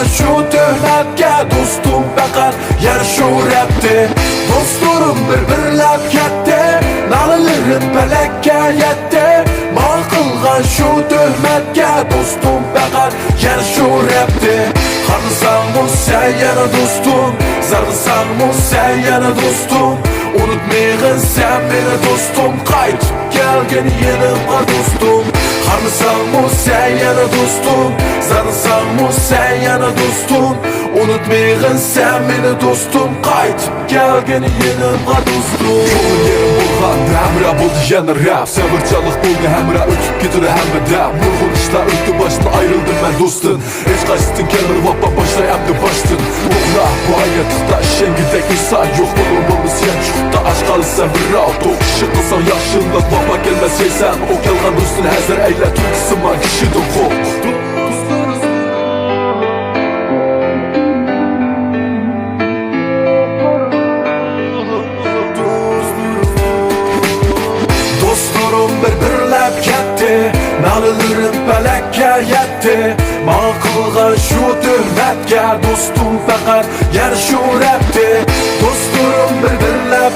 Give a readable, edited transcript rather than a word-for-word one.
qilgan shu tuhmatga do'stim faqat yarashaveribdi. Do'stlarim bir-birlab ketdi, nolalarim falakka yetdi. Men qilgan shu tuhmatga do'stim faqat yarashaveribdi. Qarasam sen yana do'stim, zarg'isam sen yana do'stim. Unutmaygin sen meni do'stim, qaytib kelgin yanimga do'stim. Qarasam sen yana do'stim, zarg'isam sen yana do'stim. Unutmaygin sen meni do'stim, qaytib kelgin yanimga do'stim. Yerim bo'lganda hamra bo'ldi yana rap, sabrchalik bo'ldi hamra o'tib ketdi hammada. Nurg'un ishlar o'tdi boshdan ayrildim men do'stim. Hech qaysisin kelmadi vaqt boshlayapti boshdan. O'g'la bu hayotda ishengidek inson yo'q, bo'lmas sen chuqda aşk qalsa birov to'qishi qilsang yaxshilik vaqt kelmas sen. O kelgan do'stin hazır ayla turqisima kishidan qo'rq. Bir-birlab ketdi, nolalarim falakka yetdi. Men qilgan shu tuhmatga do'stim faqat yarashaveribdi. Do'stlarim bir-birlab